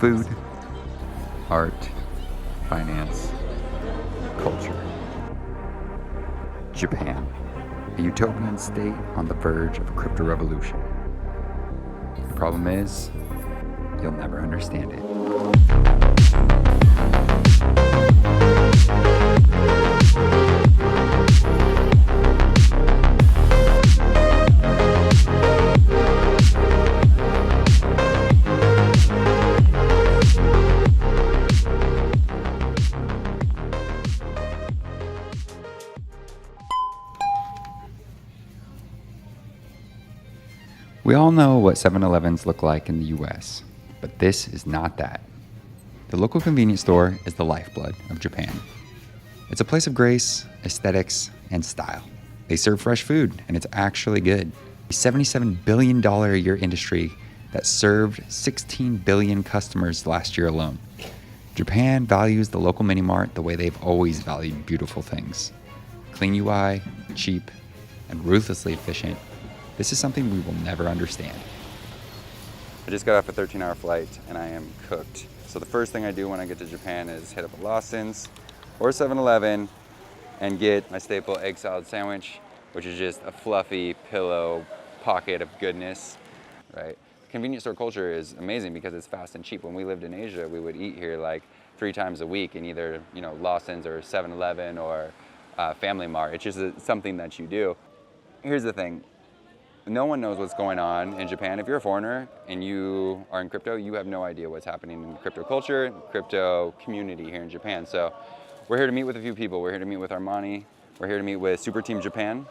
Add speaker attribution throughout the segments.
Speaker 1: food, art, finance, culture. Japan, a utopian state on the verge of a crypto revolution. The problem is, you'll never understand it. We all know what 7-Elevens look like in the US, but this is not that. The local convenience store is the lifeblood of Japan. It's a place of grace, aesthetics, and style. They serve fresh food, and it's actually good. A $77 billion a year industry that served 16 billion customers last year alone. Japan values the local mini mart the way they've always valued beautiful things. Clean UI, cheap, and ruthlessly efficient. This is something we will never understand. I just got off a 13-hour flight and I am cooked. So the first thing I do when I get to Japan is hit up a Lawson's or 7-Eleven and get my staple egg salad sandwich, which is just a fluffy pillow pocket of goodness, right? Convenience store culture is amazing because it's fast and cheap. When we lived in Asia, we would eat here like 3 times a week in either, Lawson's or 7-Eleven or Family Mart. It's just something that you do. Here's the thing. No one knows what's going on in Japan. If you're a foreigner and you are in crypto, you have no idea what's happening in crypto culture, crypto community here in Japan. So we're here to meet with a few people. We're here to meet with Armani. We're here to meet with Super Team Japan.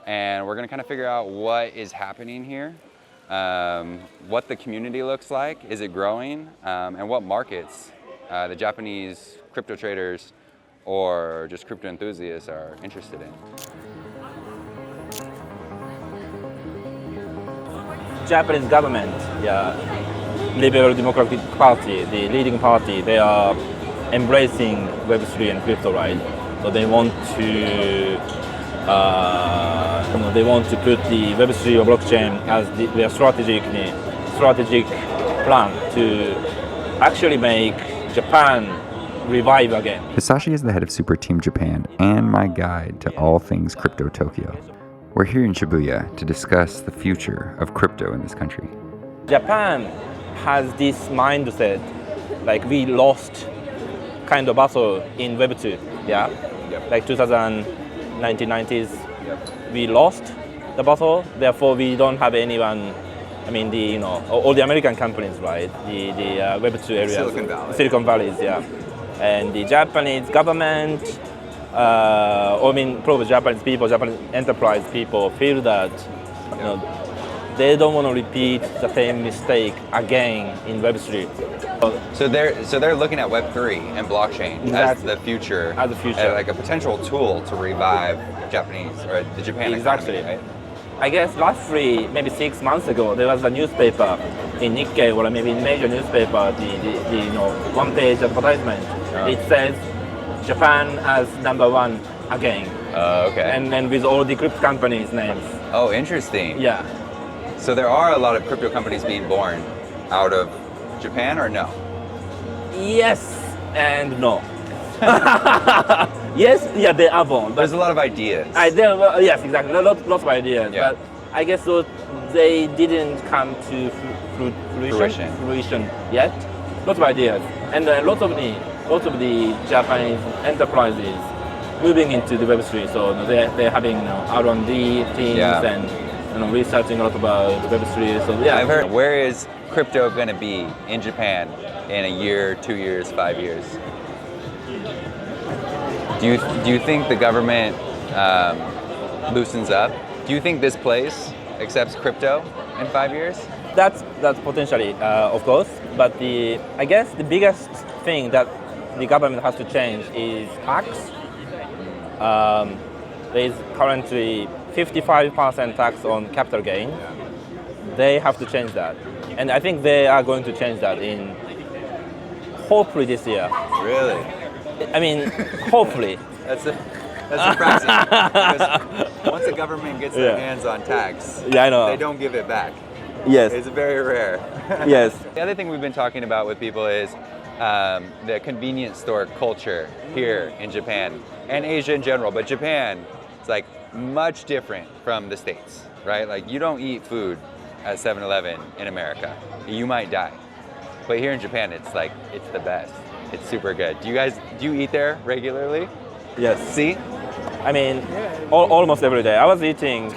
Speaker 1: And we're gonna kind of figure out what is happening here, what the community looks like, is it growing, and what markets the Japanese crypto traders or just crypto enthusiasts are interested in.
Speaker 2: Japanese government, Liberal Democratic Party, the leading party, they are embracing Web3 and crypto, right? So they want to, put the Web3 or blockchain as their strategic plan to actually make Japan revive again.
Speaker 1: Hisashi is the head of Super Team Japan and my guide to all things Crypto Tokyo. We're here in Shibuya to discuss the future of crypto in this country.
Speaker 2: Japan has this mindset, like we lost kind of battle in Web2, like 1990s, we lost the battle, therefore we don't have anyone, all the American companies, right, the Web2 areas, Silicon Valleys, and the Japanese government, probably Japanese people, Japanese enterprise people feel that they don't want to repeat the same mistake again in Web3.
Speaker 1: So they're looking at Web3 and blockchain as the future, like a potential tool to revive Japanese or the Japan economy, right?
Speaker 2: I guess roughly maybe 6 months ago there was a newspaper in Nikkei or maybe in major newspaper, the one-page advertisement. It says Japan as #1 again.
Speaker 1: Okay.
Speaker 2: And with all the crypto companies' names.
Speaker 1: Oh, interesting.
Speaker 2: Yeah.
Speaker 1: So there are a lot of crypto companies being born out of Japan, or no?
Speaker 2: Yes and no. Yes, they are born.
Speaker 1: There's a lot of ideas.
Speaker 2: Yes, exactly. Lots of ideas.
Speaker 1: Yeah.
Speaker 2: But I guess they didn't come to fruition yet. Lots of ideas, and lots of the Japanese enterprises moving into the Web3. So they're having R&D teams and researching a lot about Web3. So
Speaker 1: I've heard. Where is crypto going to be in Japan in a year, 2 years, 5 years? Do you think the government loosens up? Do you think this place accepts crypto in 5 years?
Speaker 2: That's potentially, of course. But I guess the biggest thing that the government has to change is tax. There is currently 55% tax on capital gain. They have to change that, and I think they are going to change that in hopefully this year.
Speaker 1: Really?
Speaker 2: Hopefully.
Speaker 1: That's surprising. Because once the government gets their hands on tax,
Speaker 2: I know.
Speaker 1: they don't give it back.
Speaker 2: Yes.
Speaker 1: It's very rare.
Speaker 2: Yes.
Speaker 1: The other thing we've been talking about with people is the convenience store culture here in Japan and Asia in general, but Japan is like much different from the States, right? Like you don't eat food at 7-Eleven in America. You might die. But here in Japan, it's like, it's the best. It's super good. Do you eat there regularly?
Speaker 2: Yes.
Speaker 1: See?
Speaker 2: I mean, almost every day. I was eating.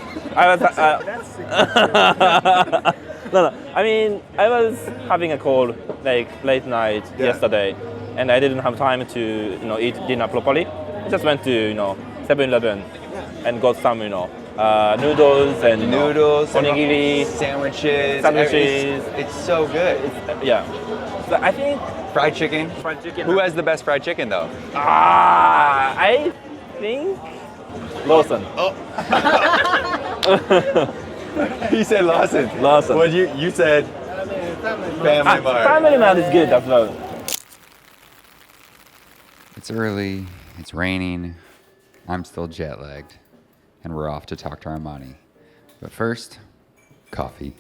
Speaker 2: No. I mean, I was having a call like late night yesterday, and I didn't have time to eat dinner properly. I just went to 7-Eleven and got some noodles and onigiri,
Speaker 1: sandwiches. It's so good.
Speaker 2: Yeah. So I think
Speaker 1: Fried chicken. Who has the best fried chicken though?
Speaker 2: I think Lawson.
Speaker 1: He said Lawson. Well, you said Family Mart.
Speaker 2: Family Mart is good as well.
Speaker 1: It's early, it's raining, I'm still jet lagged, and we're off to talk to Armani. But first, coffee.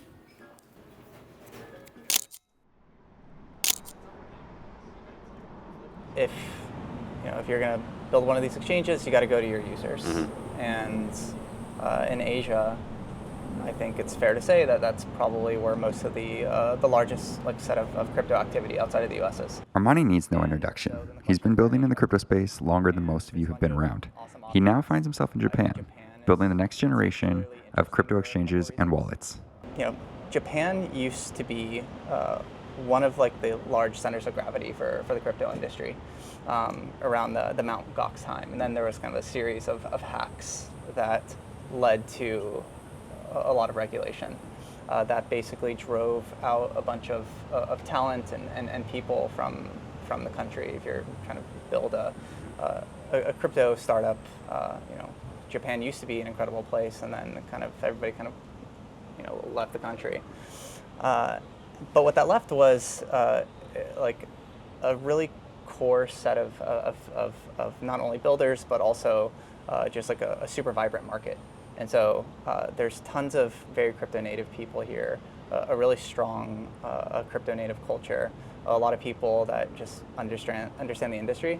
Speaker 3: If you're going to build one of these exchanges, you got to go to your users. And in Asia, I think it's fair to say that that's probably where most of the largest set of crypto activity outside of the US is.
Speaker 1: Armani needs no introduction. He's been building in the crypto space longer than most of you have been around. He now finds himself in Japan, building the next generation of crypto exchanges and wallets.
Speaker 3: Japan used to be one of the large centers of gravity for the crypto industry around the Mt. Gox time. And then there was kind of a series of hacks that led to a lot of regulation that basically drove out a bunch of talent and people from the country. If you're trying to build a crypto startup, Japan used to be an incredible place, and then everybody left the country. But what that left was a really core set of not only builders but also just a super vibrant market. And so there's tons of very crypto native people here, a really strong crypto native culture, a lot of people that just understand the industry,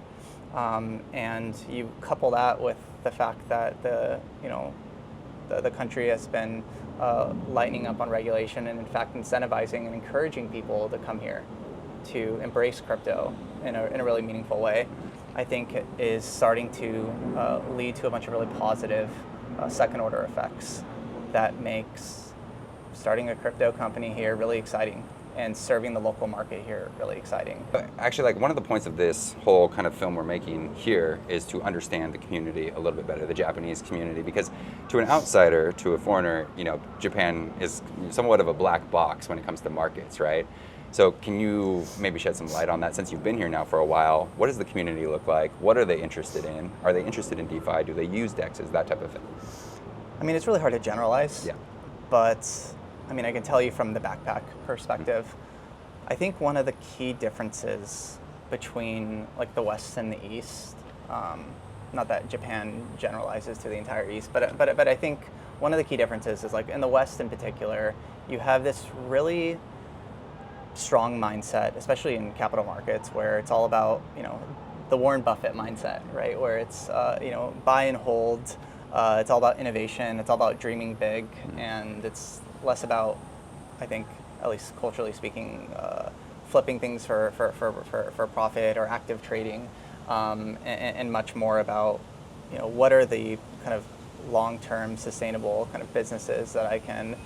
Speaker 3: and you couple that with the fact that the country has been lightening up on regulation and in fact incentivizing and encouraging people to come here to embrace crypto in a really meaningful way, I think is starting to lead to a bunch of really positive second order effects that makes starting a crypto company here really exciting and serving the local market here really exciting.
Speaker 1: Actually, one of the points of this whole kind of film we're making here is to understand the community a little bit better, the Japanese community, because to an outsider, to a foreigner, Japan is somewhat of a black box when it comes to markets, right? So can you maybe shed some light on that since you've been here now for a while? What does the community look like? What are they interested in? Are they interested in DeFi? Do they use DEXs? That type of thing.
Speaker 3: I mean, it's really hard to generalize.
Speaker 1: Yeah.
Speaker 3: But I can tell you from the backpack perspective, I think one of the key differences between the West and the East, not that Japan generalizes to the entire East, but I think one of the key differences is in the West in particular, you have this really strong mindset, especially in capital markets, where it's all about the Warren Buffett mindset, right? Where it's buy and hold. It's all about innovation. It's all about dreaming big, and it's less about, I think, at least culturally speaking, flipping things for profit or active trading, and much more about what are the kind of long-term sustainable kind of businesses that I can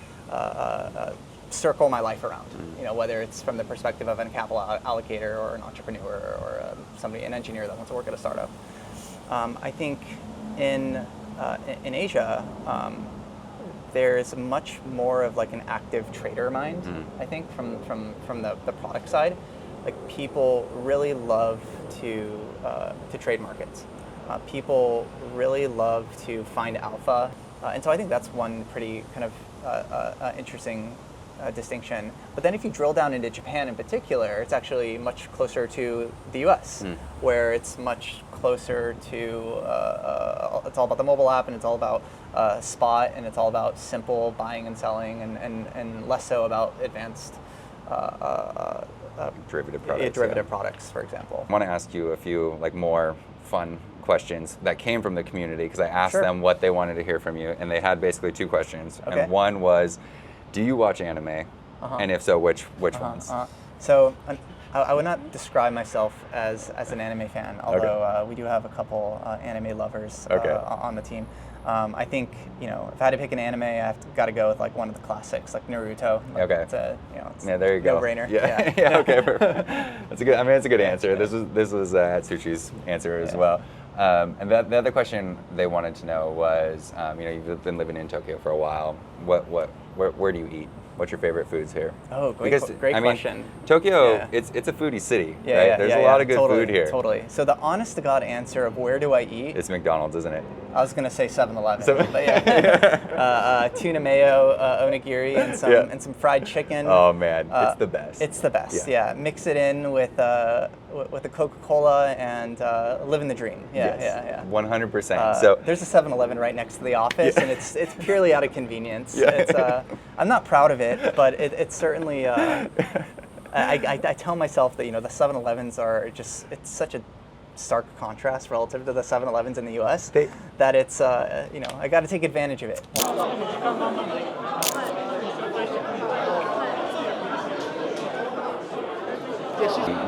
Speaker 3: circle my life around, whether it's from the perspective of a capital allocator or an entrepreneur or an engineer that wants to work at a startup. I think in Asia, there's much more of an active trader mind. I think from the product side, people really love to trade markets. People really love to find alpha, and so I think that's one pretty kind of interesting distinction. But then if you drill down into Japan in particular, it's actually much closer to the US, where it's much closer to, it's all about the mobile app, and it's all about spot, and it's all about simple buying and selling, and less so about advanced
Speaker 1: Derivative products.
Speaker 3: derivative products, for example.
Speaker 1: I want to ask you a few like more fun questions that came from the community because I asked
Speaker 3: Sure.
Speaker 1: them what they wanted to hear from you, and they had basically two questions.
Speaker 3: Okay.
Speaker 1: And one was, do you watch anime? And if so, which ones?
Speaker 3: So I would not describe myself as an anime fan, although we do have a couple anime lovers on the team. I think, you know, if I had to pick an anime, got to go with like one of the classics, like Naruto. Like,
Speaker 1: Okay.
Speaker 3: It's a, you know, it's
Speaker 1: Yeah, there you go.
Speaker 3: no-brainer.
Speaker 1: Yeah. Yeah. Okay. Perfect. That's a good. I mean, it's a good answer. This was Atsushi's answer as well. And the other question they wanted to know was, you know, you've been living in Tokyo for a while. Where do you eat? What's your favorite foods here?
Speaker 3: Oh, great
Speaker 1: I mean,
Speaker 3: question.
Speaker 1: Tokyo,
Speaker 3: Yeah.
Speaker 1: it's a foodie city, right?
Speaker 3: Yeah,
Speaker 1: There's a lot of good
Speaker 3: totally,
Speaker 1: food here.
Speaker 3: Totally. So the honest to God answer of where do I eat?
Speaker 1: It's McDonald's, isn't it?
Speaker 3: I was gonna say 7-Eleven, but yeah. Tuna mayo, onigiri, and some fried chicken.
Speaker 1: Oh man, it's the best.
Speaker 3: It's the best. Yeah. Mix it in with a Coca-Cola and living the dream. Yeah.
Speaker 1: 100%. So
Speaker 3: there's a 7-Eleven right next to the office, and it's purely out of convenience.
Speaker 1: Yeah.
Speaker 3: It's I'm not proud of it, but it's certainly. I tell myself that, you know, the 7-Elevens are just, it's such a stark contrast relative to the 7-Elevens in the U.S. that it's, you know, I got to take advantage of it.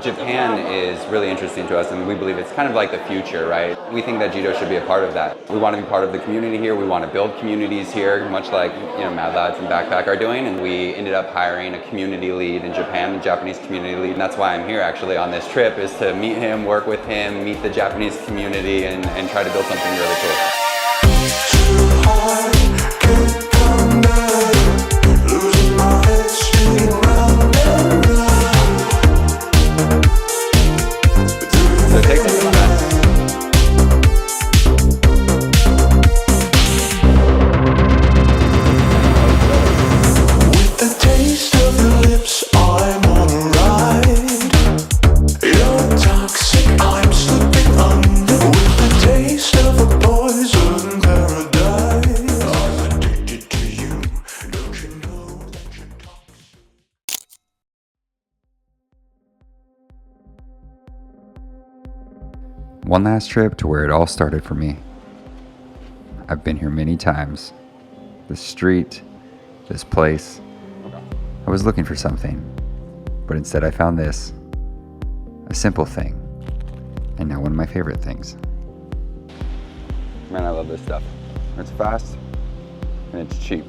Speaker 1: Japan is really interesting to us, and we believe it's kind of like the future, right? We think that judo should be a part of that. We want to be part of the community here. We want to build communities here, much like, you know, Mad Lads and Backpack are doing. And we ended up hiring a community lead in Japan, a Japanese community lead. And that's why I'm here actually on this trip, is to meet him, work with him, meet the Japanese community, and try to build something really cool. One last trip to where it all started for me. I've been here many times. This street, this place. I was looking for something, but instead I found this. A simple thing, and now one of my favorite things. Man, I love this stuff. It's fast, and it's cheap.